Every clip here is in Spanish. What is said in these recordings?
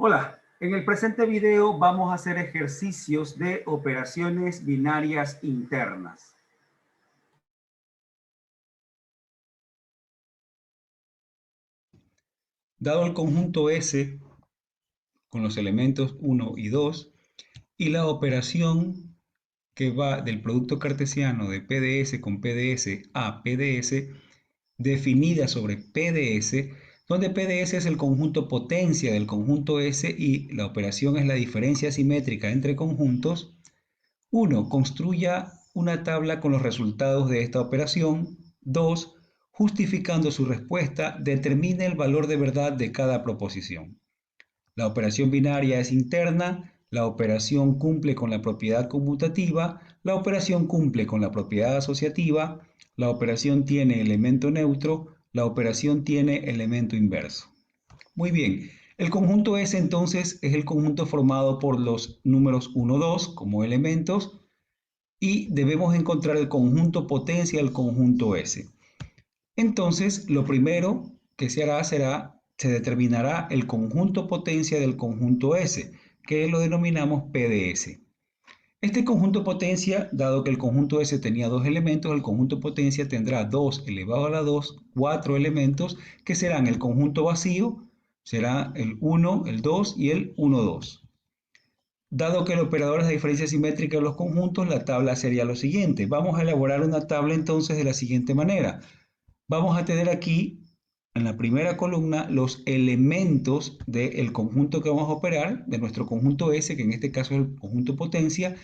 Hola, en el presente video vamos a hacer ejercicios de operaciones binarias internas. Dado el conjunto S con los elementos 1 y 2 y la operación que va del producto cartesiano de PDS con PDS a PDS definida sobre PDS, donde PDS es el conjunto potencia del conjunto S y la operación es la diferencia simétrica entre conjuntos. 1. Construya una tabla con los resultados de esta operación. 2. Justificando su respuesta, determine el valor de verdad de cada proposición. La operación binaria es interna, la operación cumple con la propiedad conmutativa, la operación cumple con la propiedad asociativa, la operación tiene elemento neutro, la operación tiene elemento inverso. Muy bien, el conjunto S entonces es el conjunto formado por los números 1, 2 como elementos y debemos encontrar el conjunto potencia del conjunto S. Entonces, lo primero que se hará se determinará el conjunto potencia del conjunto S, que lo denominamos PDS. Este conjunto potencia, dado que el conjunto S tenía dos elementos, el conjunto potencia tendrá 2 elevado a la 2, 4 elementos, que serán el conjunto vacío, será el 1, el 2 y el 1, 2. Dado que el operador es la diferencia simétrica de los conjuntos, la tabla sería lo siguiente. Vamos a elaborar una tabla entonces de la siguiente manera. Vamos a tener aquí en la primera columna los elementos del conjunto que vamos a operar, de nuestro conjunto S, que en este caso es el conjunto potencia,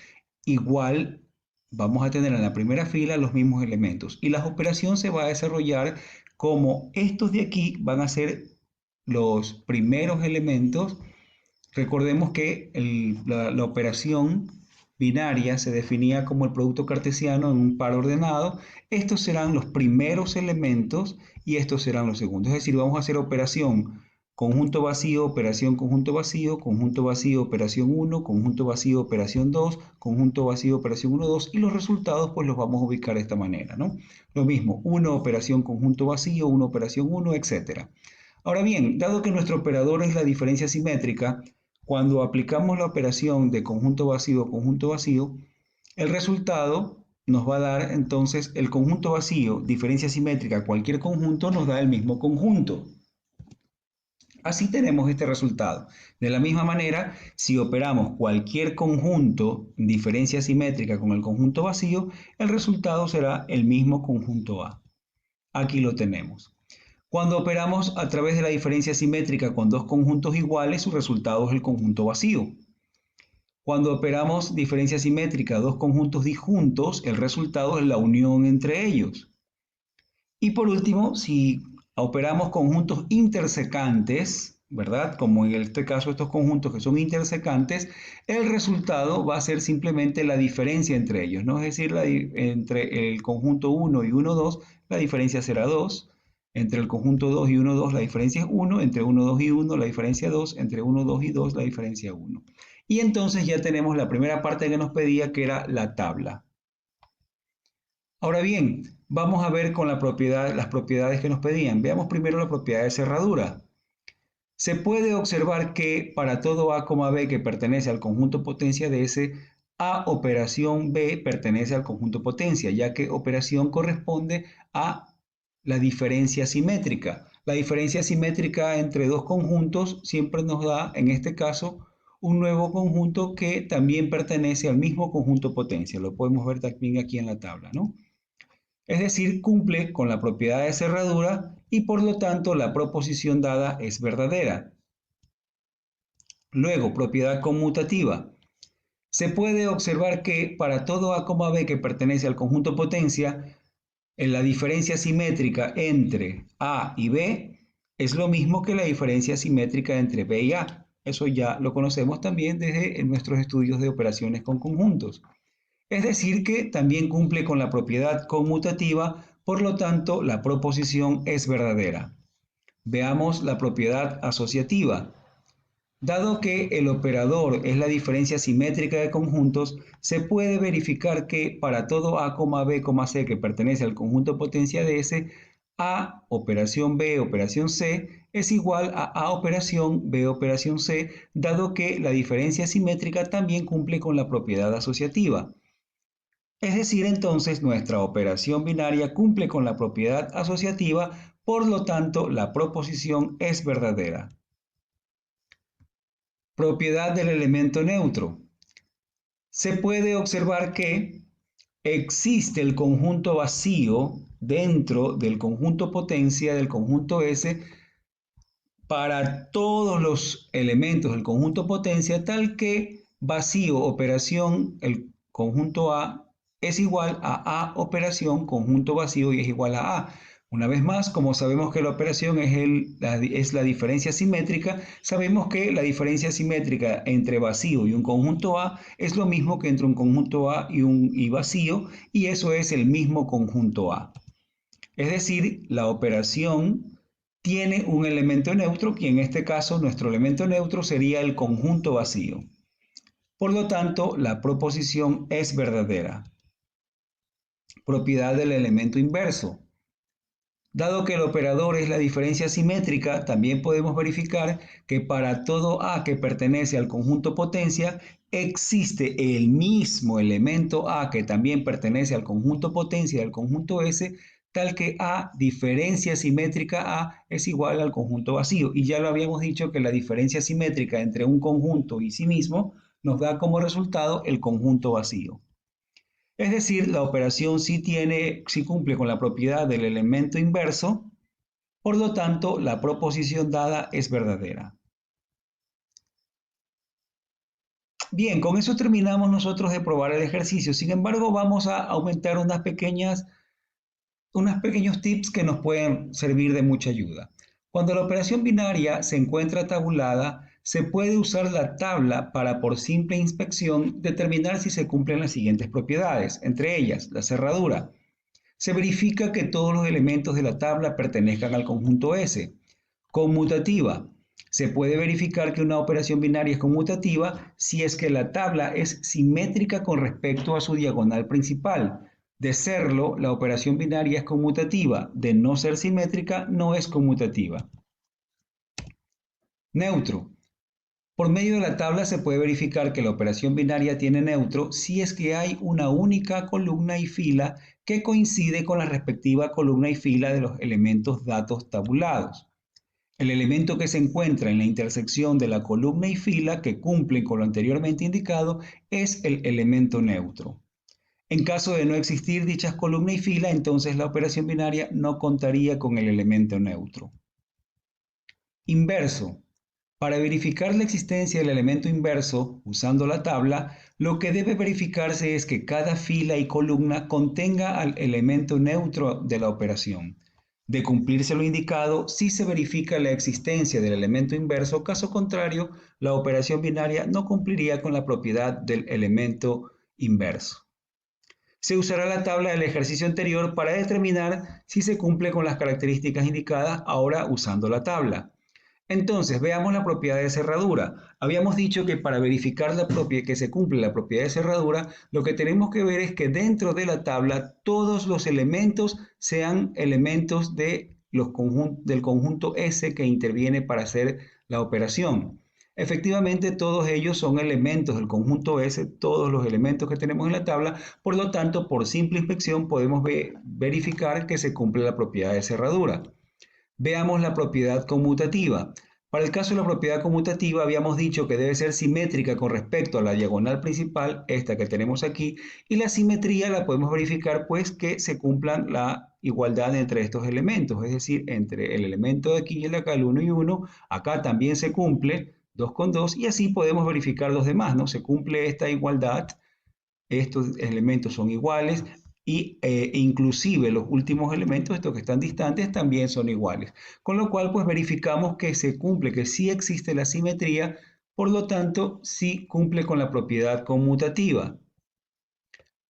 igual vamos a tener en la primera fila los mismos elementos. Y la operación se va a desarrollar como estos de aquí van a ser los primeros elementos. Recordemos que la operación binaria se definía como el producto cartesiano en un par ordenado. Estos serán los primeros elementos y estos serán los segundos. Es decir, vamos a hacer operación conjunto vacío, operación conjunto vacío, operación 1, conjunto vacío, operación 2, conjunto vacío, operación 1, 2 y los resultados pues los vamos a ubicar de esta manera, ¿no? Lo mismo, 1 operación conjunto vacío, 1 operación 1, etc. Ahora bien, dado que nuestro operador es la diferencia simétrica, cuando aplicamos la operación de conjunto vacío, el resultado nos va a dar entonces el conjunto vacío, diferencia simétrica, cualquier conjunto nos da el mismo conjunto. Así tenemos este resultado. De la misma manera, si operamos cualquier conjunto, diferencia simétrica con el conjunto vacío, el resultado será el mismo conjunto A. Aquí lo tenemos. Cuando operamos a través de la diferencia simétrica con dos conjuntos iguales, su resultado es el conjunto vacío. Cuando operamos diferencia simétrica, dos conjuntos disjuntos, el resultado es la unión entre ellos. Y por último, si operamos conjuntos intersecantes, ¿verdad? Como en este caso estos conjuntos que son intersecantes, el resultado va a ser simplemente la diferencia entre ellos, ¿no? Es decir, entre el conjunto 1 y 1, 2, la diferencia será 2. Entre el conjunto 2 y 1, 2, la diferencia es 1. Entre 1, 2 y 1, la diferencia es 2. Entre 1, 2 y 2, la diferencia es 1. Y entonces ya tenemos la primera parte que nos pedía, que era la tabla. Ahora bien, vamos a ver con las propiedades que nos pedían. Veamos primero la propiedad de cerradura. Se puede observar que para todo A, B que pertenece al conjunto potencia de S, A operación B pertenece al conjunto potencia, ya que operación corresponde a la diferencia simétrica. La diferencia simétrica entre dos conjuntos siempre nos da, en este caso, un nuevo conjunto que también pertenece al mismo conjunto potencia. Lo podemos ver también aquí en la tabla, ¿no? Es decir, cumple con la propiedad de cerradura y por lo tanto la proposición dada es verdadera. Luego, propiedad conmutativa. Se puede observar que para todo A, B que pertenece al conjunto potencia, la diferencia simétrica entre A y B es lo mismo que la diferencia simétrica entre B y A. Eso ya lo conocemos también desde nuestros estudios de operaciones con conjuntos. Es decir, que también cumple con la propiedad conmutativa, por lo tanto, la proposición es verdadera. Veamos la propiedad asociativa. Dado que el operador es la diferencia simétrica de conjuntos, se puede verificar que para todo A, B, C que pertenece al conjunto potencia de S, A operación B operación C es igual a A operación B operación C, dado que la diferencia simétrica también cumple con la propiedad asociativa. Es decir, entonces nuestra operación binaria cumple con la propiedad asociativa, por lo tanto la proposición es verdadera. Propiedad del elemento neutro. Se puede observar que existe el conjunto vacío dentro del conjunto potencia del conjunto S para todos los elementos del conjunto potencia, tal que vacío operación el conjunto A es igual a operación conjunto vacío y es igual a A. Una vez más, como sabemos que la operación es la diferencia simétrica, sabemos que la diferencia simétrica entre vacío y un conjunto A es lo mismo que entre un conjunto A y vacío, y eso es el mismo conjunto A. Es decir, la operación tiene un elemento neutro, y en este caso nuestro elemento neutro sería el conjunto vacío. Por lo tanto, la proposición es verdadera. Propiedad del elemento inverso. Dado que el operador es la diferencia simétrica, también podemos verificar que para todo A que pertenece al conjunto potencia, existe el mismo elemento A que también pertenece al conjunto potencia del conjunto S, tal que A, diferencia simétrica A, es igual al conjunto vacío. Y ya lo habíamos dicho que la diferencia simétrica entre un conjunto y sí mismo nos da como resultado el conjunto vacío. Es decir, la operación sí cumple con la propiedad del elemento inverso, por lo tanto, la proposición dada es verdadera. Bien, con eso terminamos nosotros de probar el ejercicio. Sin embargo, vamos a aumentar unos pequeños tips que nos pueden servir de mucha ayuda. Cuando la operación binaria se encuentra tabulada, se puede usar la tabla para, por simple inspección, determinar si se cumplen las siguientes propiedades, entre ellas la cerradura. Se verifica que todos los elementos de la tabla pertenezcan al conjunto S. Conmutativa. Se puede verificar que una operación binaria es conmutativa si es que la tabla es simétrica con respecto a su diagonal principal. De serlo, la operación binaria es conmutativa. De no ser simétrica, no es conmutativa. Neutro. Por medio de la tabla se puede verificar que la operación binaria tiene neutro si es que hay una única columna y fila que coincide con la respectiva columna y fila de los elementos datos tabulados. El elemento que se encuentra en la intersección de la columna y fila que cumplen con lo anteriormente indicado es el elemento neutro. En caso de no existir dichas columna y fila, entonces la operación binaria no contaría con el elemento neutro. Inverso. Para verificar la existencia del elemento inverso usando la tabla, lo que debe verificarse es que cada fila y columna contenga al elemento neutro de la operación. De cumplirse lo indicado, si se verifica la existencia del elemento inverso, caso contrario, la operación binaria no cumpliría con la propiedad del elemento inverso. Se usará la tabla del ejercicio anterior para determinar si se cumple con las características indicadas, ahora usando la tabla. Entonces, veamos la propiedad de cerradura. Habíamos dicho que para verificar que se cumple la propiedad de cerradura, lo que tenemos que ver es que dentro de la tabla todos los elementos sean elementos del conjunto S que interviene para hacer la operación. Efectivamente, todos ellos son elementos del conjunto S, todos los elementos que tenemos en la tabla, por lo tanto, por simple inspección podemos verificar que se cumple la propiedad de cerradura. Veamos la propiedad conmutativa. Para el caso de la propiedad conmutativa habíamos dicho que debe ser simétrica con respecto a la diagonal principal, esta que tenemos aquí, y la simetría la podemos verificar pues que se cumplan la igualdad entre estos elementos, es decir, entre el elemento de aquí y el de acá, el 1 y 1, acá también se cumple 2 con 2 y así podemos verificar los demás, ¿no? Se cumple esta igualdad, estos elementos son iguales, inclusive los últimos elementos, estos que están distantes, también son iguales. Con lo cual, pues verificamos que se cumple, que sí existe la simetría, por lo tanto, sí cumple con la propiedad conmutativa.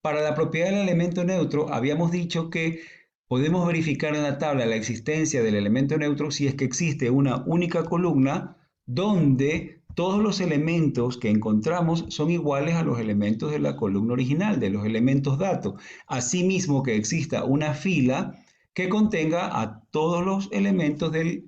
Para la propiedad del elemento neutro, habíamos dicho que podemos verificar en la tabla la existencia del elemento neutro si es que existe una única columna donde todos los elementos que encontramos son iguales a los elementos de la columna original, de los elementos datos. Asimismo que exista una fila que contenga a todos los elementos de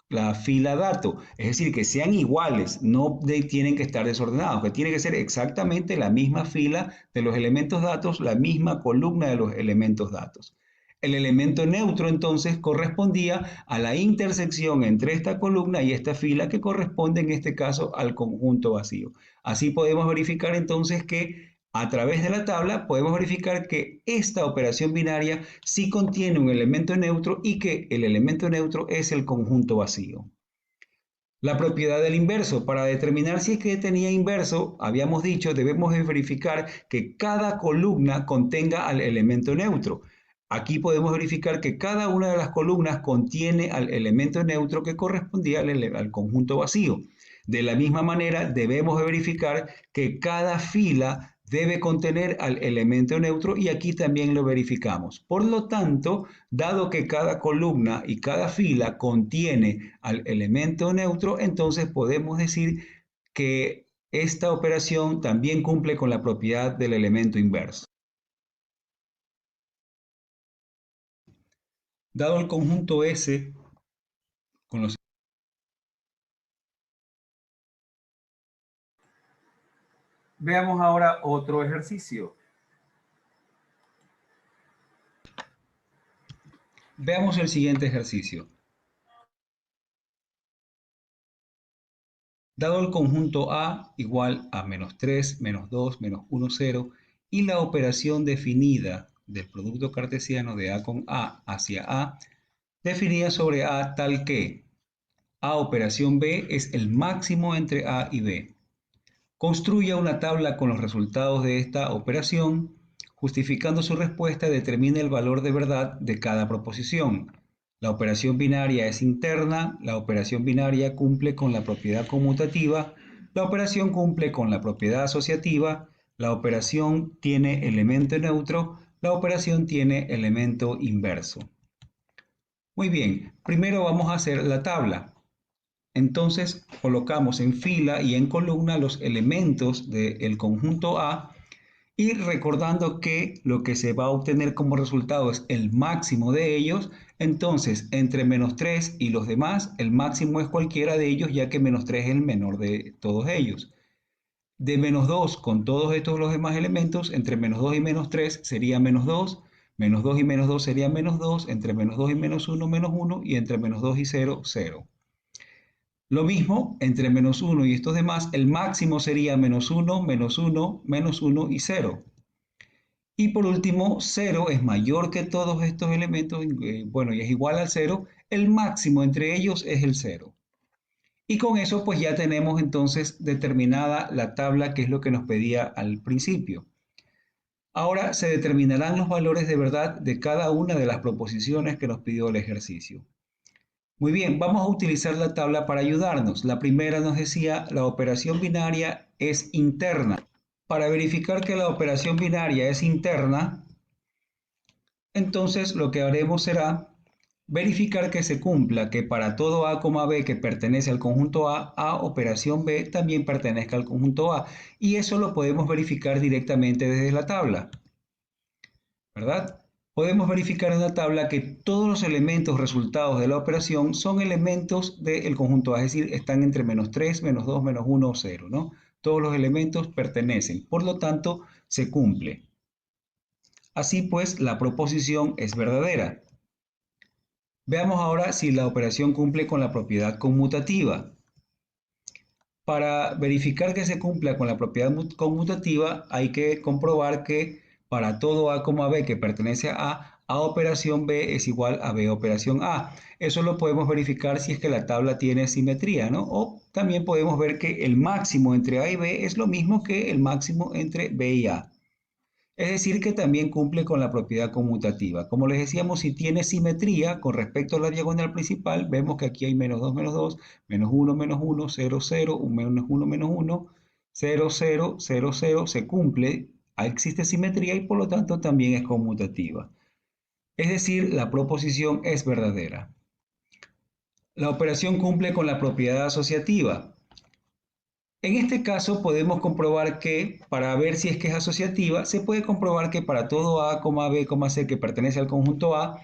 la fila dato. Es decir, que sean iguales, no tienen que estar desordenados, que tiene que ser exactamente la misma fila de los elementos datos, la misma columna de los elementos datos. El elemento neutro entonces correspondía a la intersección entre esta columna y esta fila que corresponde en este caso al conjunto vacío. Así podemos verificar entonces que a través de la tabla podemos verificar que esta operación binaria sí contiene un elemento neutro y que el elemento neutro es el conjunto vacío. La propiedad del inverso. Para determinar si es que tenía inverso, habíamos dicho, debemos verificar que cada columna contenga al elemento neutro. Aquí podemos verificar que cada una de las columnas contiene al elemento neutro que correspondía al conjunto vacío. De la misma manera, debemos verificar que cada fila debe contener al elemento neutro y aquí también lo verificamos. Por lo tanto, dado que cada columna y cada fila contiene al elemento neutro, entonces podemos decir que esta operación también cumple con la propiedad del elemento inverso. Dado el conjunto S con los Veamos ahora otro ejercicio. Veamos el siguiente ejercicio. Dado el conjunto A igual a menos 3, menos 2, menos 1, 0 y la operación definida del producto cartesiano de A con A hacia A, definida sobre A tal que A operación B es el máximo entre A y B. Construya una tabla con los resultados de esta operación. Justificando su respuesta, determine el valor de verdad de cada proposición. La operación binaria es interna, la operación binaria cumple con la propiedad conmutativa, la operación cumple con la propiedad asociativa, la operación tiene elemento neutro, la operación tiene elemento inverso. Muy bien, primero vamos a hacer la tabla. Entonces colocamos en fila y en columna los elementos del conjunto A y recordando que lo que se va a obtener como resultado es el máximo de ellos, entonces entre menos 3 y los demás, el máximo es cualquiera de ellos ya que menos 3 es el menor de todos ellos. De menos 2 con todos estos los demás elementos, entre menos 2 y menos 3 sería menos 2 y menos 2 sería menos 2, entre menos 2 y menos 1 y entre menos 2 y 0, 0. Lo mismo, entre menos 1 y estos demás, el máximo sería menos 1, menos 1, menos 1 y 0. Y por último, 0 es mayor que todos estos elementos, bueno, y es igual al 0. El máximo entre ellos es el 0. Y con eso pues ya tenemos entonces determinada la tabla que es lo que nos pedía al principio. Ahora se determinarán los valores de verdad de cada una de las proposiciones que nos pidió el ejercicio. Muy bien, vamos a utilizar la tabla para ayudarnos. La primera nos decía, la operación binaria es interna. Para verificar que la operación binaria es interna, entonces lo que haremos será verificar que se cumpla que para todo A, B que pertenece al conjunto A operación B también pertenezca al conjunto A. Y eso lo podemos verificar directamente desde la tabla, ¿verdad? Podemos verificar en la tabla que todos los elementos resultados de la operación son elementos del conjunto A, es decir, están entre menos 3, menos 2, menos 1 o 0, ¿no? Todos los elementos pertenecen, por lo tanto, se cumple. Así pues, la proposición es verdadera. Veamos ahora si la operación cumple con la propiedad conmutativa. Para verificar que se cumpla con la propiedad conmutativa, hay que comprobar que para todo A, B que pertenece A operación B es igual a B operación A. Eso lo podemos verificar si es que la tabla tiene simetría, ¿no? O también podemos ver que el máximo entre A y B es lo mismo que el máximo entre B y A. Es decir, que también cumple con la propiedad conmutativa. Como les decíamos, si tiene simetría con respecto a la diagonal principal, vemos que aquí hay menos 2, menos 1, 0, 0, menos 1, 0, 0, 0, 0, se cumple, existe simetría y por lo tanto también es conmutativa. Es decir, la proposición es verdadera. La operación cumple con la propiedad asociativa. En este caso podemos comprobar que, para ver si es que es asociativa, se puede comprobar que para todo A, B, C que pertenece al conjunto A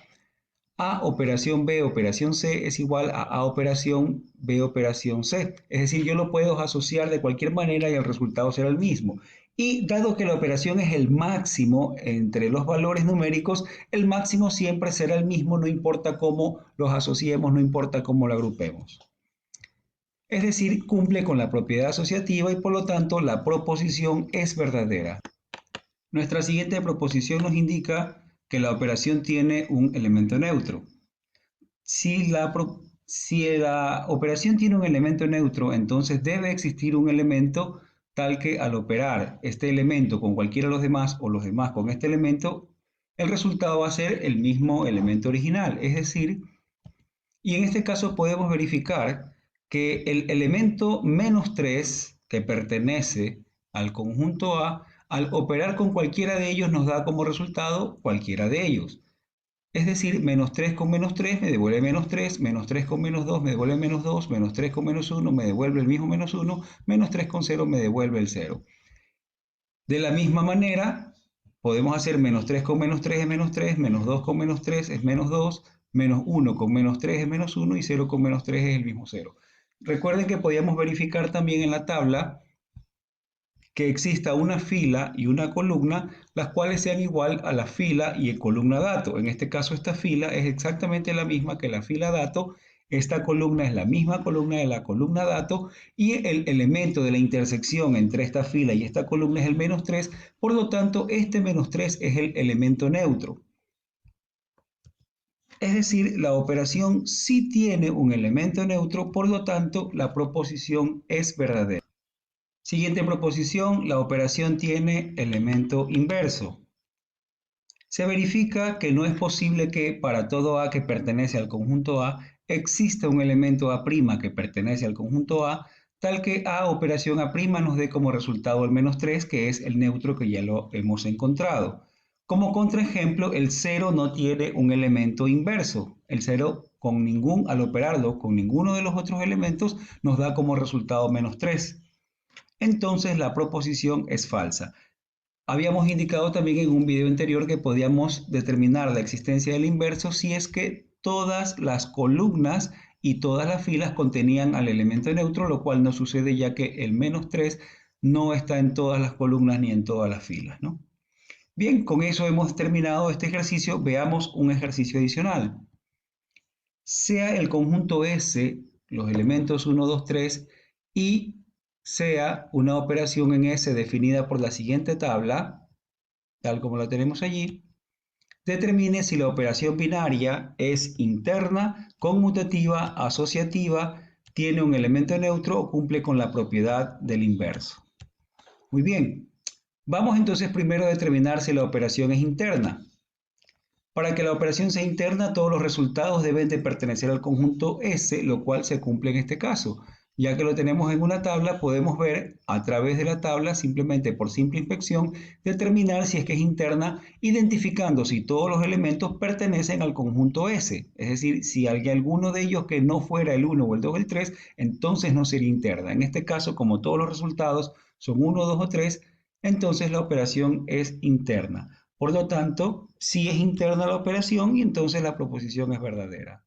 A operación B operación C es igual a A operación B operación C. Es decir, yo lo puedo asociar de cualquier manera y el resultado será el mismo. Y dado que la operación es el máximo entre los valores numéricos, el máximo siempre será el mismo, no importa cómo los asociemos, no importa cómo lo agrupemos. Es decir, cumple con la propiedad asociativa y por lo tanto la proposición es verdadera. Nuestra siguiente proposición nos indica que la operación tiene un elemento neutro. Si la operación tiene un elemento neutro, entonces debe existir un elemento tal que al operar este elemento con cualquiera de los demás o los demás con este elemento, el resultado va a ser el mismo elemento original. Es decir, y en este caso podemos verificar que el elemento -3 que pertenece al conjunto A, al operar con cualquiera de ellos nos da como resultado cualquiera de ellos. Es decir, -3 con -3 me devuelve -3, -3 con -2 me devuelve -2, -3 con -1 me devuelve el mismo -1, -3 con 0 me devuelve el 0. De la misma manera, podemos hacer -3 con -3 es -3, -2 con -3 es -2, -1 con -3 es -1 y 0 con -3 es el mismo 0. Recuerden que podíamos verificar también en la tabla que exista una fila y una columna, las cuales sean igual a la fila y el columna dato. En este caso, esta fila es exactamente la misma que la fila dato, esta columna es la misma columna de la columna dato y el elemento de la intersección entre esta fila y esta columna es el -3, por lo tanto, este -3 es el elemento neutro. Es decir, la operación sí tiene un elemento neutro, por lo tanto, la proposición es verdadera. Siguiente proposición, la operación tiene elemento inverso. Se verifica que no es posible que para todo A que pertenece al conjunto A exista un elemento A' que pertenece al conjunto A, tal que A operación A' nos dé como resultado el -3, que es el neutro que ya lo hemos encontrado. Como contraejemplo, el 0 no tiene un elemento inverso. El 0 al operarlo con ninguno de los otros elementos nos da como resultado -3. Entonces la proposición es falsa. Habíamos indicado también en un video anterior que podíamos determinar la existencia del inverso si es que todas las columnas y todas las filas contenían al elemento neutro, lo cual no sucede ya que el -3 no está en todas las columnas ni en todas las filas, ¿no? Bien, con eso hemos terminado este ejercicio. Veamos un ejercicio adicional. Sea el conjunto S, los elementos 1, 2, 3 y sea una operación en S definida por la siguiente tabla, tal como la tenemos allí, determine si la operación binaria es interna, conmutativa, asociativa, tiene un elemento neutro o cumple con la propiedad del inverso. Muy bien, vamos entonces primero a determinar si la operación es interna. Para que la operación sea interna, todos los resultados deben de pertenecer al conjunto S, lo cual se cumple en este caso. Ya que lo tenemos en una tabla, podemos ver a través de la tabla, simplemente por simple inspección, determinar si es que es interna, identificando si todos los elementos pertenecen al conjunto S. Es decir, si hay alguno de ellos que no fuera el 1 o el 2 o el 3, entonces no sería interna. En este caso, como todos los resultados son 1, 2 o 3, entonces la operación es interna. Por lo tanto, sí es interna la operación y entonces la proposición es verdadera.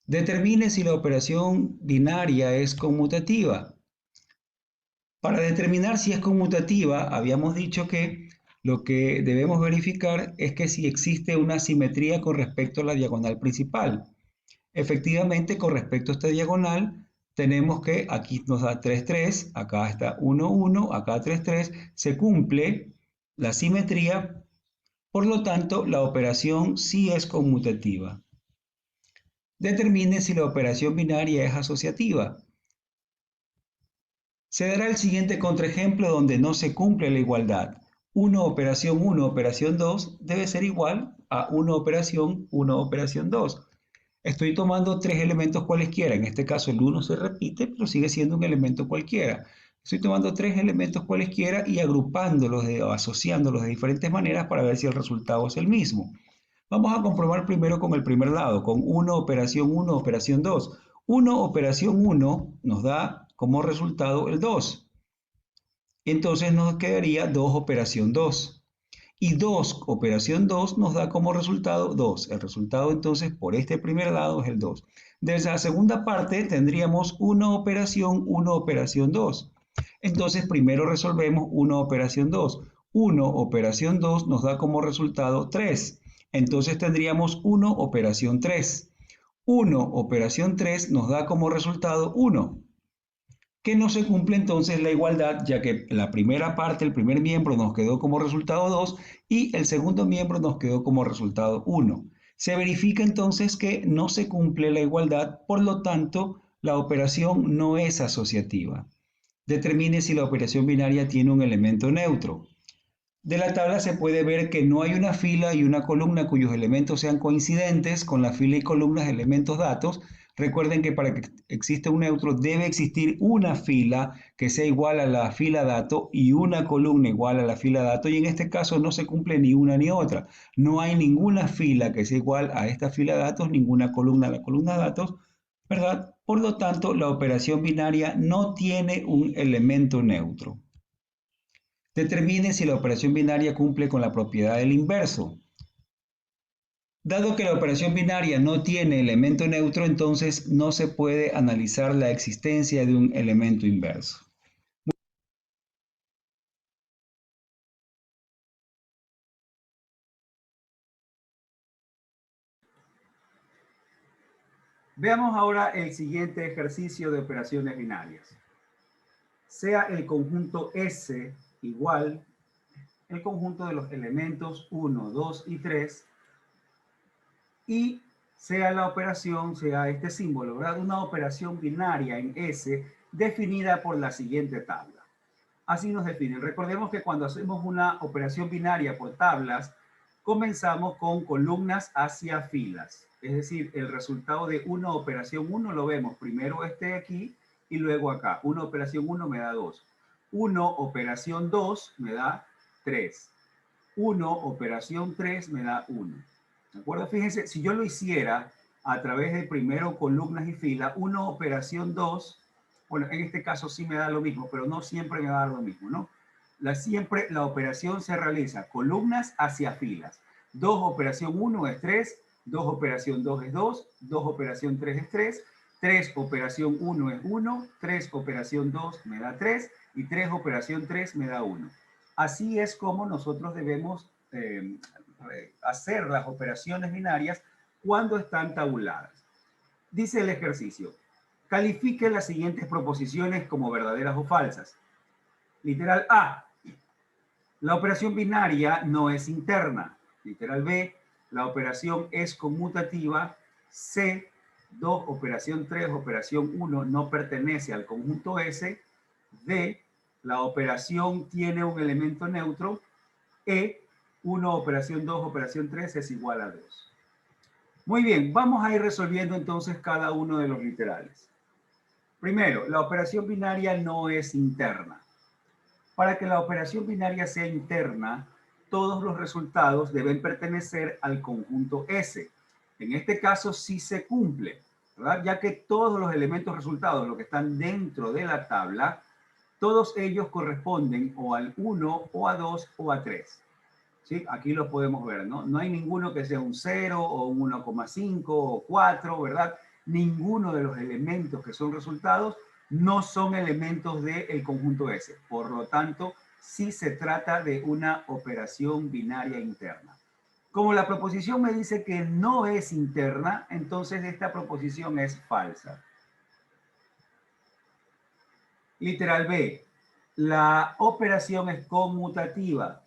Determine si la operación binaria es conmutativa. Para determinar si es conmutativa, habíamos dicho que lo que debemos verificar es que si existe una simetría con respecto a la diagonal principal. Efectivamente, con respecto a esta diagonal, tenemos que aquí nos da 3, 3, acá está 1, 1, acá 3, 3, se cumple la simetría. Por lo tanto, la operación sí es conmutativa. Determine si la operación binaria es asociativa. Se dará el siguiente contraejemplo donde no se cumple la igualdad. 1 operación 1 operación 2 debe ser igual a 1 operación 1 operación 2. Estoy tomando tres elementos cualesquiera. En este caso el 1 se repite, pero sigue siendo un elemento cualquiera. Estoy tomando tres elementos cualesquiera y agrupándolos o asociándolos de diferentes maneras para ver si el resultado es el mismo. Vamos a comprobar primero con el primer lado, con 1 operación 1 operación 2. 1 operación 1 nos da como resultado el 2. Entonces nos quedaría 2 operación 2. Y 2, operación 2 nos da como resultado 2. El resultado entonces por este primer lado es el 2. Desde la segunda parte tendríamos 1 operación 2. Entonces primero resolvemos 1 operación 2. 1 operación 2 nos da como resultado 3. Entonces tendríamos 1 operación 3. 1 operación 3 nos da como resultado 1. Que no se cumple entonces la igualdad, ya que la primera parte, el primer miembro nos quedó como resultado 2 y el segundo miembro nos quedó como resultado 1. Se verifica entonces que no se cumple la igualdad, por lo tanto, la operación no es asociativa. Determine si la operación binaria tiene un elemento neutro. De la tabla se puede ver que no hay una fila y una columna cuyos elementos sean coincidentes con la fila y columnas de elementos datos. Recuerden que para que exista un neutro debe existir una fila que sea igual a la fila dato y una columna igual a la fila dato, y en este caso no se cumple ni una ni otra. No hay ninguna fila que sea igual a esta fila datos, ninguna columna a la columna datos, ¿verdad? Por lo tanto, la operación binaria no tiene un elemento neutro. Determine si la operación binaria cumple con la propiedad del inverso. Dado que la operación binaria no tiene elemento neutro, entonces no se puede analizar la existencia de un elemento inverso. Veamos ahora el siguiente ejercicio de operaciones binarias. Sea el conjunto S igual el conjunto de los elementos 1, 2 y 3 y sea la operación, sea este símbolo, ¿verdad? Una operación binaria en S definida por la siguiente tabla. Así nos definen. Recordemos que cuando hacemos una operación binaria por tablas, comenzamos con columnas hacia filas. Es decir, el resultado de una operación 1 lo vemos primero este aquí y luego acá. Una operación 1 me da 2. 1 operación 2 me da 3. 1 operación 3 me da 1. ¿De acuerdo? Fíjense, si yo lo hiciera a través de primero columnas y filas, 1 operación 2, bueno, en este caso sí me da lo mismo, pero no siempre me va a dar lo mismo, ¿no? Siempre la operación se realiza columnas hacia filas. 2 operación 1 es 3, 2 operación 2 es 2, 2 operación 3 es 3, 3 operación 1 es 1, 3 operación 2 me da 3 y 3 operación 3 me da 1. Así es como nosotros debemos hacer las operaciones binarias cuando están tabuladas. Dice el ejercicio, califique las siguientes proposiciones como verdaderas o falsas. Literal A, la operación binaria no es interna. Literal B, la operación es conmutativa. C, 2, operación 3, operación 1 no pertenece al conjunto S. D, la operación tiene un elemento neutro. E, 1, operación 2, operación 3 es igual a 2. Muy bien, vamos a ir resolviendo entonces cada uno de los literales. Primero, la operación binaria no es interna. Para que la operación binaria sea interna, todos los resultados deben pertenecer al conjunto S. En este caso sí se cumple, ¿verdad? Ya que todos los elementos resultados, los que están dentro de la tabla, todos ellos corresponden o al 1 o a 2 o a 3. ¿Sí? Aquí lo podemos ver, ¿no? No hay ninguno que sea un 0 o un 1,5 o 4, ¿verdad? Ninguno de los elementos que son resultados no son elementos del conjunto S. Por lo tanto, sí se trata de una operación binaria interna. Como la proposición me dice que no es interna, entonces esta proposición es falsa. Literal B. La operación es conmutativa.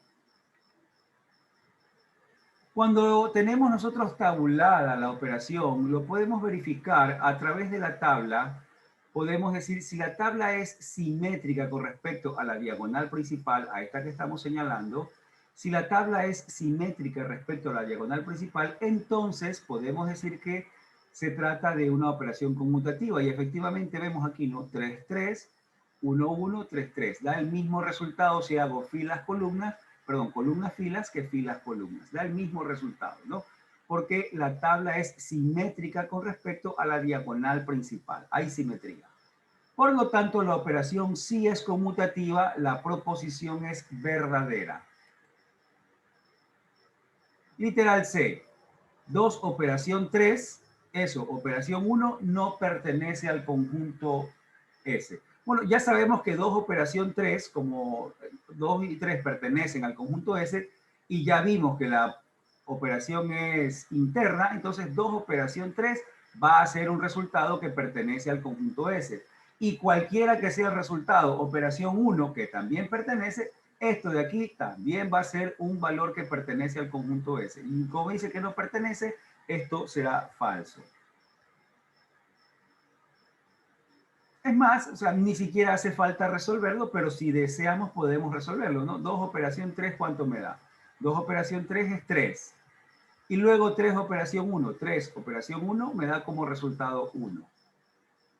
Cuando tenemos nosotros tabulada la operación, lo podemos verificar a través de la tabla. Podemos decir si la tabla es simétrica con respecto a la diagonal principal, a esta que estamos señalando. Si la tabla es simétrica respecto a la diagonal principal, entonces podemos decir que se trata de una operación conmutativa. Y efectivamente vemos aquí, ¿no? 3, 3, 1, 1, 3, 3. Da el mismo resultado si hago filas, columnas, perdón, columnas, filas que filas, columnas. Da el mismo resultado, ¿no? Porque la tabla es simétrica con respecto a la diagonal principal. Hay simetría. Por lo tanto, la operación sí es conmutativa, la proposición es verdadera. Literal C, 2 operación 3, eso, operación 1 no pertenece al conjunto S. Bueno, ya sabemos que 2 operación 3, como 2 y 3 pertenecen al conjunto S, y ya vimos que la operación es interna, entonces 2 operación 3 va a ser un resultado que pertenece al conjunto S. Y cualquiera que sea el resultado, operación 1, que también pertenece, esto de aquí también va a ser un valor que pertenece al conjunto S. Y como dice que no pertenece, esto será falso. Es más, o sea, ni siquiera hace falta resolverlo, pero si deseamos podemos resolverlo, ¿no? 2 operación 3, ¿cuánto me da? 2 operación 3 es 3. Y luego 3 operación 1. 3 operación 1 me da como resultado 1.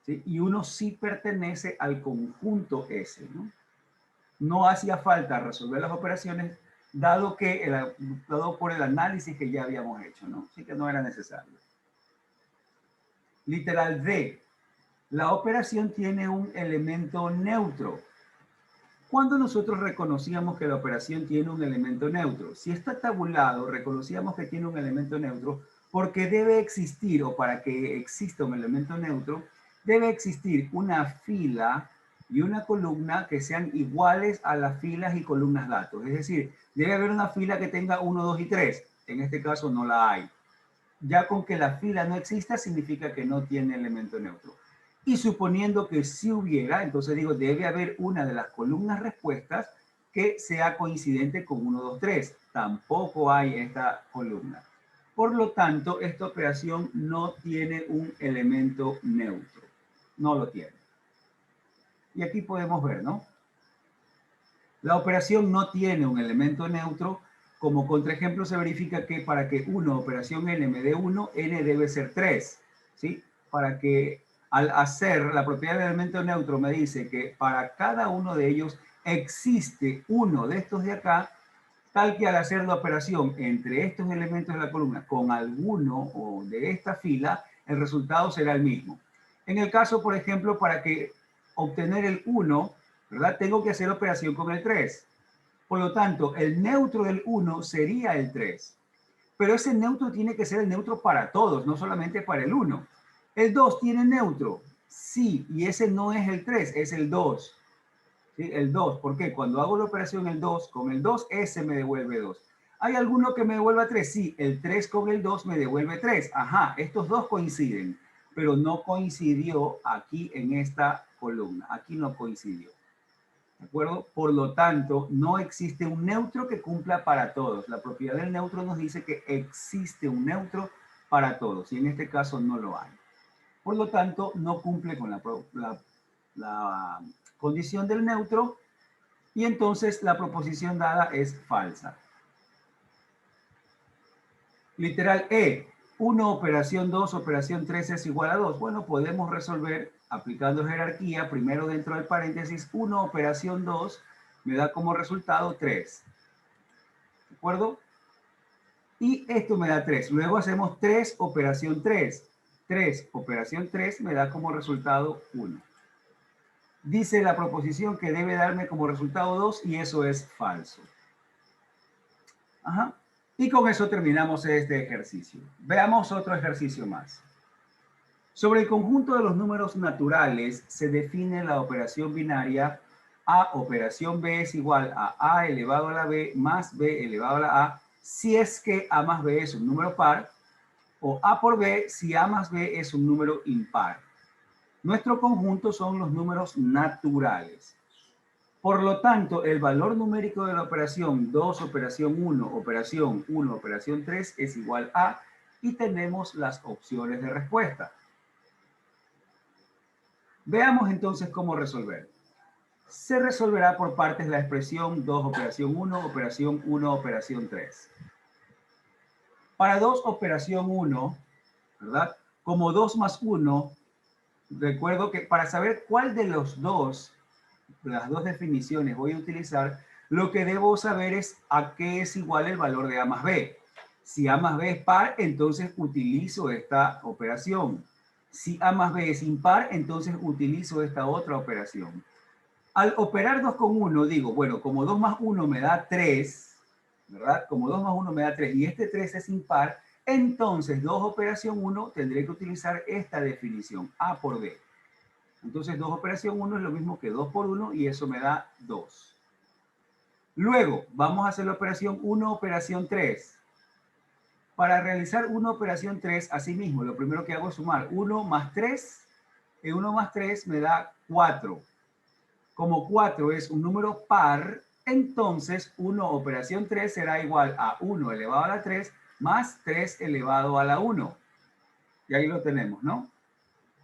¿Sí? Y 1 sí pertenece al conjunto S, ¿no? No hacía falta resolver las operaciones dado por el análisis que ya habíamos hecho, ¿no? Así que no era necesario. Literal D. La operación tiene un elemento neutro. Cuando nosotros reconocíamos que la operación tiene un elemento neutro, si está tabulado, reconocíamos que tiene un elemento neutro porque debe existir, o para que exista un elemento neutro, debe existir una fila y una columna que sean iguales a las filas y columnas datos. Es decir, debe haber una fila que tenga 1, 2 y 3. En este caso no la hay. Ya con que la fila no exista significa que no tiene elemento neutro. Y suponiendo que sí hubiera, entonces digo, debe haber una de las columnas respuestas que sea coincidente con 1, 2, 3. Tampoco hay esta columna. Por lo tanto, esta operación no tiene un elemento neutro. No lo tiene. Y aquí podemos ver, ¿no? La operación no tiene un elemento neutro. Como contraejemplo se verifica que para que 1 operación n me dé 1, n debe ser 3. ¿Sí? Para que al hacer la propiedad del elemento neutro me dice que para cada uno de ellos existe uno de estos de acá, tal que al hacer la operación entre estos elementos de la columna con alguno o de esta fila, el resultado será el mismo. En el caso, por ejemplo, para que obtener el 1, ¿verdad? Tengo que hacer operación con el 3. Por lo tanto, el neutro del 1 sería el 3. Pero ese neutro tiene que ser el neutro para todos, no solamente para el 1. ¿El 2 tiene neutro? Sí, y ese no es el 3, es el 2. ¿Sí? El 2, ¿por qué? Cuando hago la operación el 2, con el 2, ese me devuelve 2. ¿Hay alguno que me devuelva 3? Sí, el 3 con el 2 me devuelve 3. Ajá, estos dos coinciden, pero no coincidió aquí en esta columna. Aquí no coincidió. ¿De acuerdo? Por lo tanto, no existe un neutro que cumpla para todos. La propiedad del neutro nos dice que existe un neutro para todos, y en este caso no lo hay. Por lo tanto, no cumple con la condición del neutro, y entonces la proposición dada es falsa. Literal E, 1 operación 2, operación 3 es igual a 2. Bueno, podemos resolver aplicando jerarquía, primero dentro del paréntesis, 1 operación 2 me da como resultado 3. ¿De acuerdo? Y esto me da 3. Luego hacemos 3 operación 3. 3 operación 3 me da como resultado 1. Dice la proposición que debe darme como resultado 2 y eso es falso. Ajá. Y con eso terminamos este ejercicio. Veamos otro ejercicio más. Sobre el conjunto de los números naturales se define la operación binaria A operación B es igual a A elevado a la B más B elevado a la A si es que A más B es un número par, o A por B si A más B es un número impar. Nuestro conjunto son los números naturales. Por lo tanto, el valor numérico de la operación 2, operación 1, operación 1, operación 3 es igual a, y tenemos las opciones de respuesta. Veamos entonces cómo resolver. Se resolverá por partes la expresión 2, operación 1, operación 1, operación 3. Para 2, operación 1, ¿verdad? Como 2 más 1, recuerdo que para saber cuál de los dos, las dos definiciones voy a utilizar, lo que debo saber es a qué es igual el valor de A más B. Si A más B es par, entonces utilizo esta operación. Si A más B es impar, entonces utilizo esta otra operación. Al operar 2 con 1, digo, bueno, como 2 más 1 me da 3, ¿verdad? Como 2 más 1 me da 3 y este 3 es impar, entonces 2 operación 1 tendré que utilizar esta definición, A por B. Entonces 2 operación 1 es lo mismo que 2 por 1 y eso me da 2. Luego vamos a hacer la operación 1 operación 3. Para realizar 1 operación 3, asimismo, lo primero que hago es sumar 1 más 3. Y 1 más 3 me da 4. Como 4 es un número par, entonces 1 operación 3 será igual a 1 elevado a la 3 más 3 elevado a la 1. Y ahí lo tenemos, ¿no?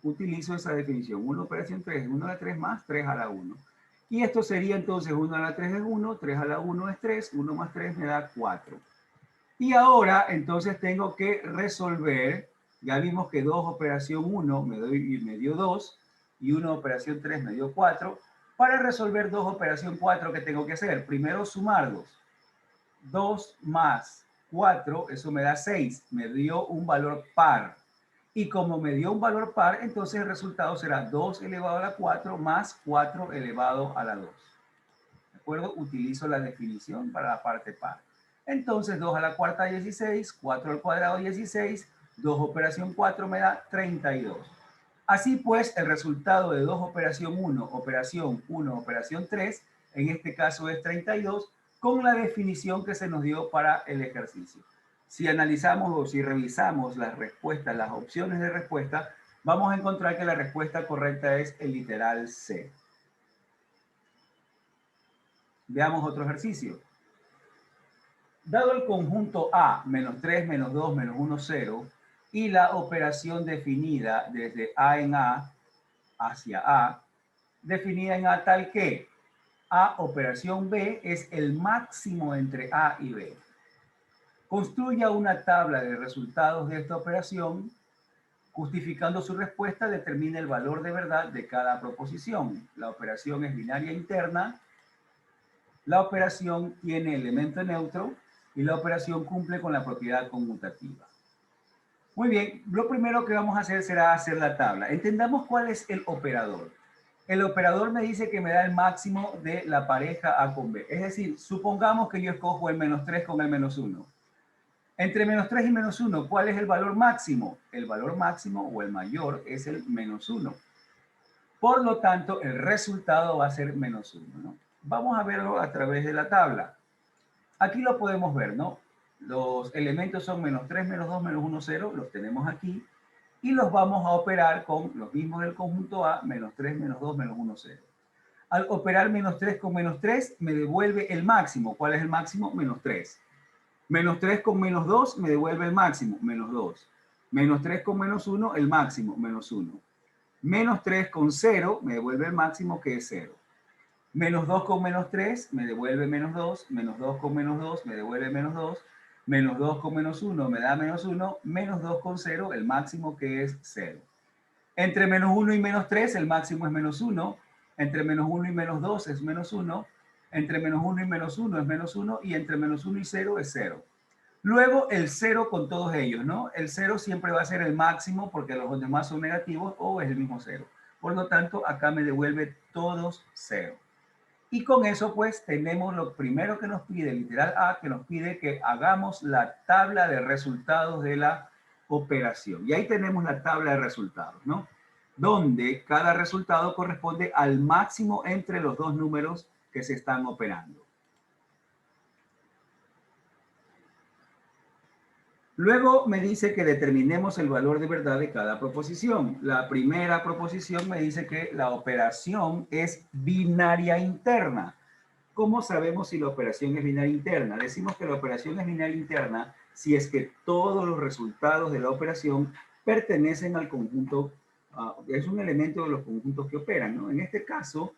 Utilizo esa definición. 1 operación 3 es 1 a la 3 más 3 a la 1. Y esto sería entonces 1 a la 3 es 1, 3 a la 1 es 3, 1 más 3 me da 4. Y ahora entonces tengo que resolver, ya vimos que 2 operación 1 me dio 2 y 1 operación 3 me dio 4. Para resolver 2 operación 4, ¿qué tengo que hacer? Primero sumarlos. 2 más 4, eso me da 6, me dio un valor par. Y como me dio un valor par, entonces el resultado será 2 elevado a la 4 más 4 elevado a la 2. ¿De acuerdo? Utilizo la definición para la parte par. Entonces 2 a la cuarta 16, 4 al cuadrado 16, 2 operación 4 me da 32. Así pues, el resultado de 2 operación 1, operación 1, operación 3, en este caso es 32, con la definición que se nos dio para el ejercicio. Si analizamos o si revisamos las respuestas, las opciones de respuesta, vamos a encontrar que la respuesta correcta es el literal C. Veamos otro ejercicio. Dado el conjunto A, menos 3, menos 2, menos 1, 0, y la operación definida desde A en A hacia A, definida en A tal que A operación B es el máximo entre A y B. Construya una tabla de resultados de esta operación. Justificando su respuesta, determina el valor de verdad de cada proposición. La operación es binaria interna. La operación tiene elemento neutro y la operación cumple con la propiedad conmutativa. Muy bien, lo primero que vamos a hacer será hacer la tabla. Entendamos cuál es el operador. El operador me dice que me da el máximo de la pareja A con B. Es decir, supongamos que yo escojo el menos 3 con el menos 1. Entre menos 3 y menos 1, ¿cuál es el valor máximo? El valor máximo o el mayor es el menos 1. Por lo tanto, el resultado va a ser menos 1, ¿no? Vamos a verlo a través de la tabla. Aquí lo podemos ver, ¿no? Los elementos son menos 3, menos 2, menos 1, 0. Los tenemos aquí. Y los vamos a operar con los mismos del conjunto A, menos 3, menos 2, menos 1, 0. Al operar menos 3 con menos 3, me devuelve el máximo. ¿Cuál es el máximo? Menos 3. Menos 3 con menos 2 me devuelve el máximo, menos 2. Menos 3 con menos 1, el máximo, menos 1. Menos 3 con 0 me devuelve el máximo, que es 0. Menos 2 con menos 3 me devuelve menos 2. Menos 2 con menos 2 me devuelve menos 2. Menos 2 con menos 1 me da menos 1. Menos 2 con 0, el máximo, que es 0. Entre menos 1 y menos 3, el máximo es menos 1. Entre menos 1 y menos 2 es menos 1. Entre menos 1 y menos 1 es menos 1. Y entre menos 1 y 0 es 0. Luego el 0 con todos ellos, ¿no? El 0 siempre va a ser el máximo porque los demás son negativos o es el mismo 0. Por lo tanto, acá me devuelve todos 0. Y con eso, pues, tenemos lo primero que nos pide, literal A, que nos pide que hagamos la tabla de resultados de la operación. Y ahí tenemos la tabla de resultados, ¿no? Donde cada resultado corresponde al máximo entre los dos números que se están operando. Luego me dice que determinemos el valor de verdad de cada proposición. La primera proposición me dice que la operación es binaria interna. ¿Cómo sabemos si la operación es binaria interna? Decimos que la operación es binaria interna si es que todos los resultados de la operación pertenecen al conjunto, es un elemento de los conjuntos que operan, ¿no? En este caso,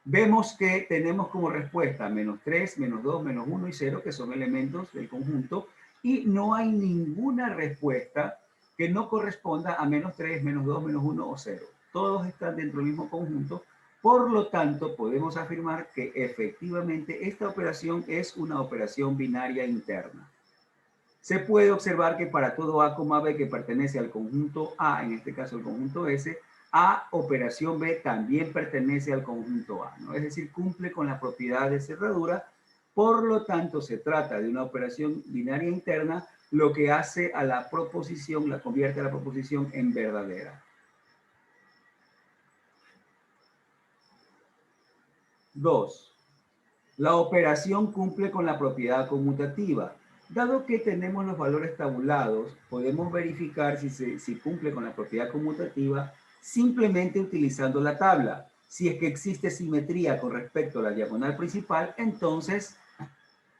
vemos que tenemos como respuesta menos 3, menos 2, menos 1 y 0, que son elementos del conjunto, y no hay ninguna respuesta que no corresponda a menos 3, menos 2, menos 1 o 0. Todos están dentro del mismo conjunto. Por lo tanto, podemos afirmar que efectivamente esta operación es una operación binaria interna. Se puede observar que para todo A, B que pertenece al conjunto A, en este caso el conjunto S, A operación B también pertenece al conjunto A, ¿no? Es decir, cumple con la propiedad de cerradura, Por lo tanto, se trata de una operación binaria interna, lo que hace a la proposición, la convierte a la proposición en verdadera. 2. La operación cumple con la propiedad conmutativa. Dado que tenemos los valores tabulados, podemos verificar si cumple con la propiedad conmutativa simplemente utilizando la tabla. Si es que existe simetría con respecto a la diagonal principal, entonces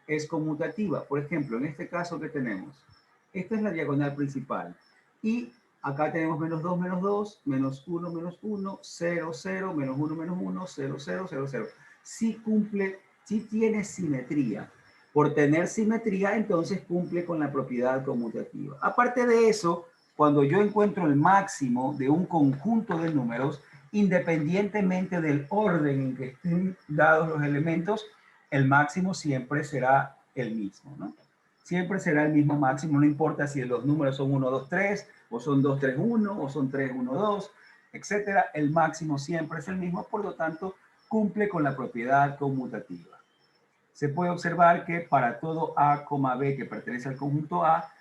es conmutativa. Por ejemplo, en este caso que tenemos, esta es la diagonal principal y acá tenemos menos 2, menos 1, 0, 0, menos 1, 0, 0, 0, 0. Si cumple, si tiene simetría. Por tener simetría, entonces cumple con la propiedad conmutativa. Aparte de eso, cuando yo encuentro el máximo de un conjunto de números, independientemente del orden en que estén dados los elementos, el máximo siempre será el mismo, ¿no? Siempre será el mismo máximo, no importa si los números son 1, 2, 3, o son 2, 3, 1, o son 3, 1, 2, etcétera. El máximo siempre es el mismo, por lo tanto, cumple con la propiedad conmutativa. Se puede observar que para todo A, B que pertenece al conjunto A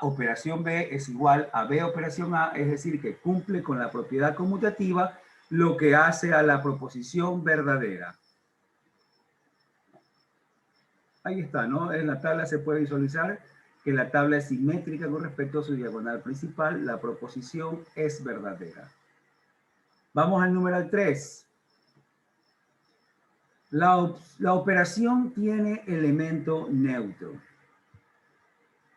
operación B es igual a B operación A, es decir, que cumple con la propiedad conmutativa, lo que hace a la proposición verdadera. Ahí está, ¿no? En la tabla se puede visualizar que la tabla es simétrica con respecto a su diagonal principal. La proposición es verdadera. Vamos al número 3. La operación tiene elemento neutro.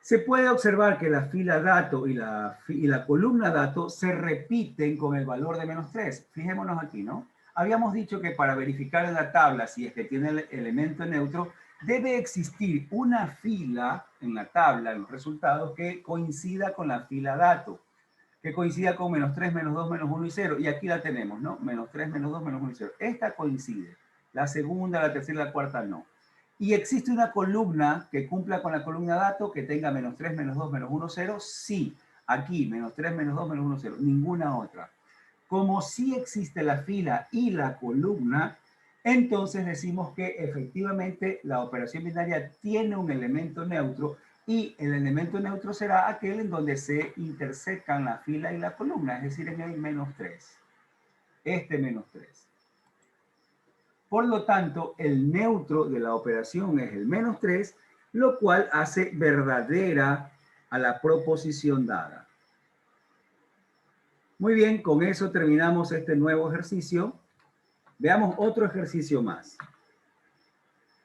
Se puede observar que la fila dato y la columna dato se repiten con el valor de menos 3. Fijémonos aquí, ¿no? Habíamos dicho que para verificar en la tabla si es que tiene el elemento neutro, debe existir una fila en la tabla, en los resultados, que coincida con la fila dato, que coincida con menos 3, menos 2, menos 1 y 0. Y aquí la tenemos, ¿no? Menos 3, menos 2, menos 1 y 0. Esta coincide. La segunda, la tercera y la cuarta no. Y existe una columna que cumpla con la columna dato, que tenga menos 3, menos 2, menos 1, 0. Sí, aquí, menos 3, menos 2, menos 1, 0. Ninguna otra. Como sí existe la fila y la columna, entonces decimos que efectivamente la operación binaria tiene un elemento neutro y el elemento neutro será aquel en donde se intersecan la fila y la columna, es decir, en el menos 3. Este menos 3. Por lo tanto, el neutro de la operación es el menos 3, lo cual hace verdadera a la proposición dada. Muy bien, con eso terminamos este nuevo ejercicio. Veamos otro ejercicio más.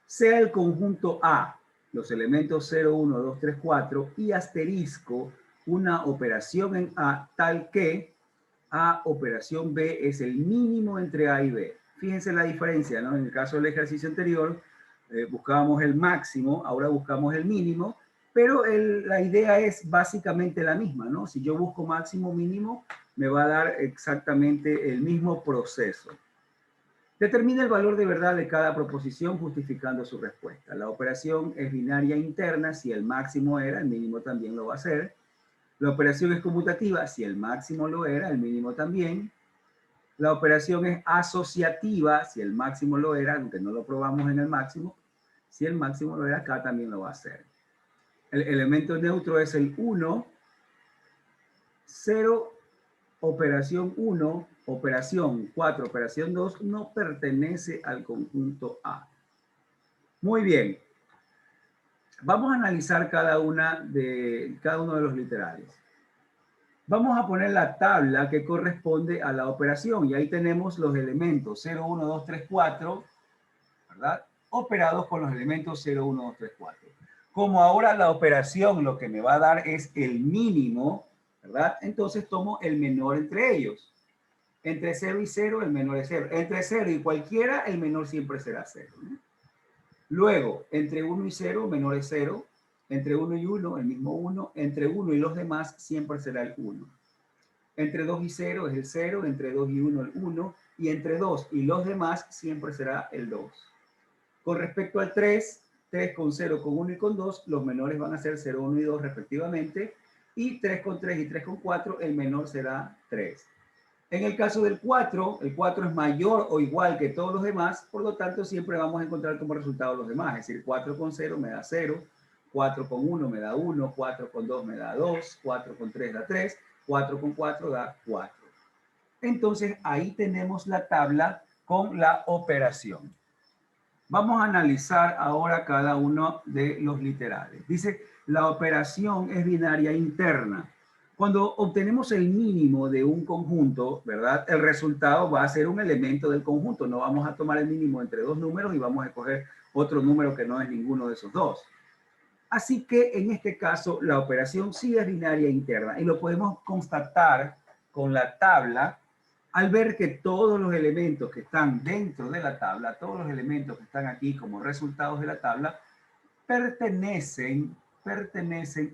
Sea el conjunto A, los elementos 0, 1, 2, 3, 4 y asterisco una operación en A tal que A operación B es el mínimo entre A y B. Fíjense la diferencia, ¿no? En el caso del ejercicio anterior, buscábamos el máximo, ahora buscamos el mínimo, pero la idea es básicamente la misma, ¿no? Si yo busco máximo, mínimo, me va a dar exactamente el mismo proceso. Determina el valor de verdad de cada proposición justificando su respuesta. La operación es binaria interna, si el máximo era, el mínimo también lo va a hacer. La operación es conmutativa, si el máximo lo era, el mínimo también. La operación es asociativa, si el máximo lo era, aunque no lo probamos en el máximo, si el máximo lo era, acá también lo va a hacer. El elemento neutro es el 1, 0, operación 1, operación 4, operación 2, no pertenece al conjunto A. Muy bien. Vamos a analizar cada uno de los literales. Vamos a poner la tabla que corresponde a la operación y ahí tenemos los elementos 0, 1, 2, 3, 4, ¿verdad? Operados con los elementos 0, 1, 2, 3, 4. Como ahora la operación lo que me va a dar es el mínimo, ¿verdad? Entonces tomo el menor entre ellos. Entre 0 y 0, el menor es 0. Entre 0 y cualquiera, el menor siempre será 0, ¿no? Luego, entre 1 y 0, menor es 0. Entre 1 y 1, el mismo 1. Entre 1 y los demás, siempre será el 1. Entre 2 y 0 es el 0. Entre 2 y 1, el 1. Y entre 2 y los demás, siempre será el 2. Con respecto al 3, 3 con 0, con 1 y con 2, los menores van a ser 0, 1 y 2 respectivamente. Y 3 con 3 y 3 con 4, el menor será 3. En el caso del 4, el 4 es mayor o igual que todos los demás, por lo tanto siempre vamos a encontrar como resultado los demás, es decir, 4 con 0 me da 0, 4 con 1 me da 1, 4 con 2 me da 2, 4 con 3 da 3, 4 con 4 da 4. Entonces ahí tenemos la tabla con la operación. Vamos a analizar ahora cada uno de los literales. Dice, la operación es binaria interna. Cuando obtenemos el mínimo de un conjunto, ¿verdad? El resultado va a ser un elemento del conjunto. No vamos a tomar el mínimo entre dos números y vamos a escoger otro número que no es ninguno de esos dos. Así que en este caso la operación sí es binaria interna y lo podemos constatar con la tabla al ver que todos los elementos que están dentro de la tabla, todos los elementos que están aquí como resultados de la tabla, pertenecen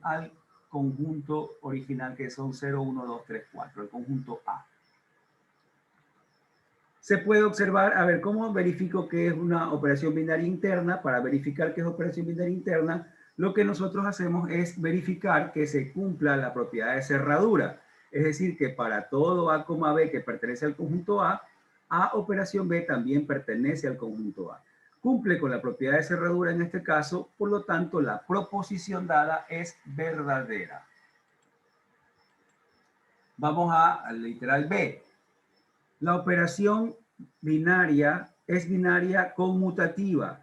al conjunto original que son 0, 1, 2, 3, 4, el conjunto A. Se puede observar, a ver, ¿cómo verifico que es una operación binaria interna? Para verificar que es operación binaria interna, lo que nosotros hacemos es verificar que se cumpla la propiedad de cerradura. Es decir, que para todo A, B que pertenece al conjunto A operación B también pertenece al conjunto A. Cumple con la propiedad de cerradura en este caso, por lo tanto, la proposición dada es verdadera. Vamos al literal B. La operación binaria es binaria conmutativa.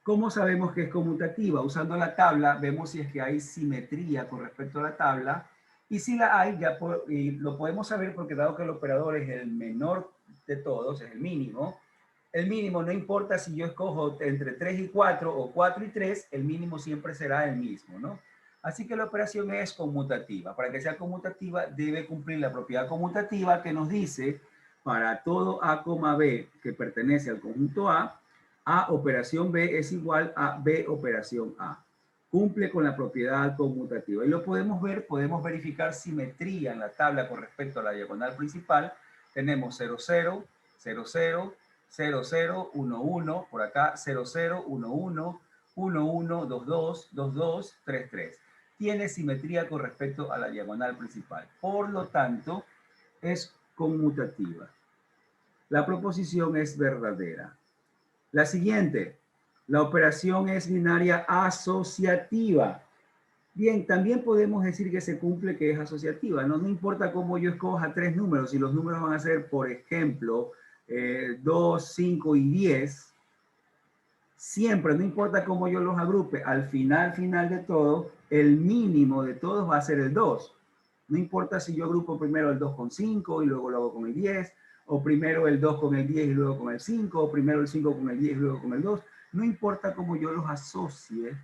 ¿Cómo sabemos que es conmutativa? Usando la tabla, vemos si es que hay simetría con respecto a la tabla. Y si la hay, y lo podemos saber porque dado que el operador es el menor de todos, es el mínimo no importa si yo escojo entre 3 y 4 o 4 y 3, el mínimo siempre será el mismo, ¿no? Así que la operación es conmutativa. Para que sea conmutativa, debe cumplir la propiedad conmutativa que nos dice para todo A, B que pertenece al conjunto A operación B es igual a B operación A. Cumple con la propiedad conmutativa. Y lo podemos ver, podemos verificar simetría en la tabla con respecto a la diagonal principal. Tenemos 0, 0, 0, 0, 0, 0, 1, 1, por acá 0, 0, 1, 1, 1, 1, 2, 2, 2, 2, 3, 3. Tiene simetría con respecto a la diagonal principal. Por lo tanto, es conmutativa. La proposición es verdadera. La siguiente, la operación es binaria asociativa. Bien, también podemos decir que se cumple que es asociativa. No importa cómo yo escoja tres números, si los números van a ser, por ejemplo, 2, 5 y 10, siempre, no importa cómo yo los agrupe, al final de todo, el mínimo de todos va a ser el 2. No importa si yo agrupo primero el 2 con 5 y luego lo hago con el 10, o primero el 2 con el 10 y luego con el 5, o primero el 5 con el 10 y luego con el 2. No importa cómo yo los asocie,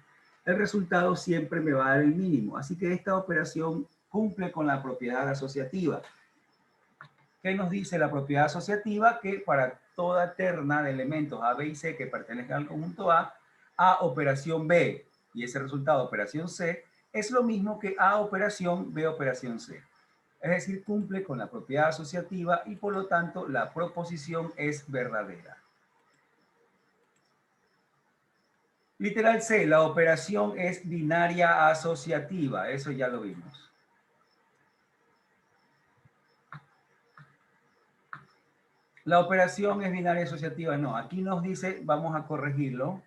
el resultado siempre me va a dar el mínimo. Así que esta operación cumple con la propiedad asociativa. ¿Qué nos dice la propiedad asociativa? Que para toda terna de elementos A, B y C que pertenezcan al conjunto A operación B y ese resultado operación C es lo mismo que A operación B operación C. Es decir, cumple con la propiedad asociativa y por lo tanto la proposición es verdadera. Literal C, la operación es binaria asociativa, eso ya lo vimos. La operación es binaria asociativa, no, aquí nos dice, vamos a corregirlo.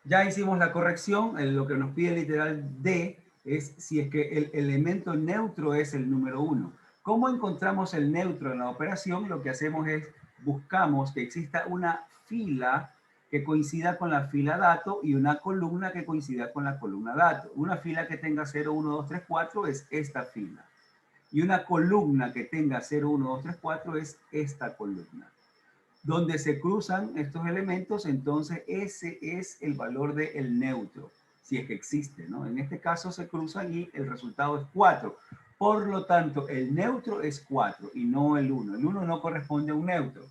Ya hicimos la corrección, lo que nos pide literal D es si es que el elemento neutro es el número 1. ¿Cómo encontramos el neutro en la operación? Lo que hacemos es buscamos que exista una fila que coincida con la fila dato y una columna que coincida con la columna dato. Una fila que tenga 0, 1, 2, 3, 4 es esta fila. Y una columna que tenga 0, 1, 2, 3, 4 es esta columna. Donde se cruzan estos elementos, entonces ese es el valor del neutro, si es que existe, ¿no? En este caso se cruzan y el resultado es 4. Por lo tanto, el neutro es 4 y no el 1. El 1 no corresponde a un neutro.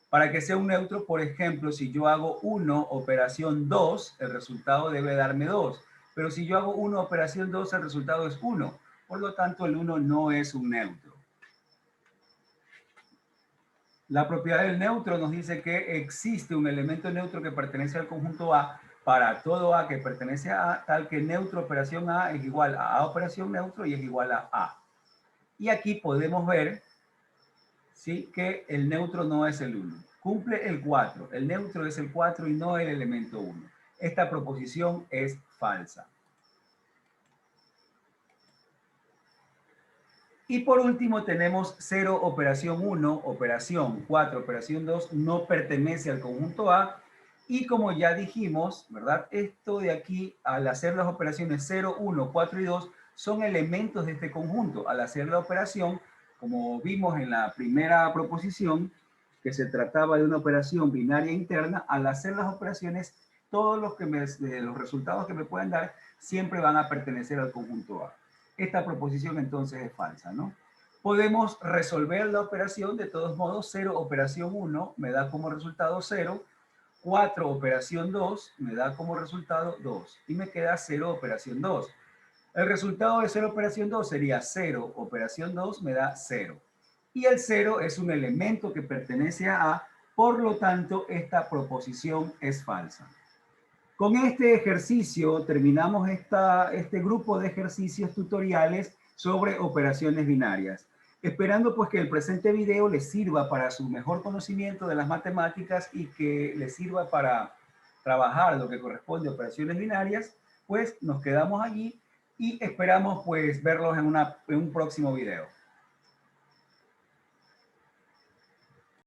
Para que sea un neutro, por ejemplo, si yo hago 1 operación 2, el resultado debe darme 2. Pero si yo hago 1 operación 2, el resultado es 1. Por lo tanto, el 1 no es un neutro. La propiedad del neutro nos dice que existe un elemento neutro que pertenece al conjunto A para todo A que pertenece a A, tal que neutro operación A es igual a A operación neutro y es igual a A. Y aquí podemos ver, ¿sí?, que el neutro no es el 1. Cumple el 4. El neutro es el 4 y no el elemento 1. Esta proposición es falsa. Y por último tenemos 0 operación 1, operación 4, operación 2 no pertenece al conjunto A. Y como ya dijimos, ¿verdad? Esto de aquí, al hacer las operaciones 0, 1, 4 y 2, son elementos de este conjunto. Al hacer la operación, como vimos en la primera proposición, que se trataba de una operación binaria interna, al hacer las operaciones, todos los resultados que me pueden dar siempre van a pertenecer al conjunto A. Esta proposición entonces es falsa, ¿no? Podemos resolver la operación de todos modos. 0 operación 1 me da como resultado 0, 4 operación 2 me da como resultado 2 y me queda 0 operación 2. El resultado de 0 operación 2 sería 0 operación 2 me da 0. Y el 0 es un elemento que pertenece a A, por lo tanto esta proposición es falsa. Con este ejercicio terminamos este grupo de ejercicios tutoriales sobre operaciones binarias. Esperando pues que el presente video les sirva para su mejor conocimiento de las matemáticas y que les sirva para trabajar lo que corresponde a operaciones binarias, pues nos quedamos allí y esperamos pues verlos en un próximo video.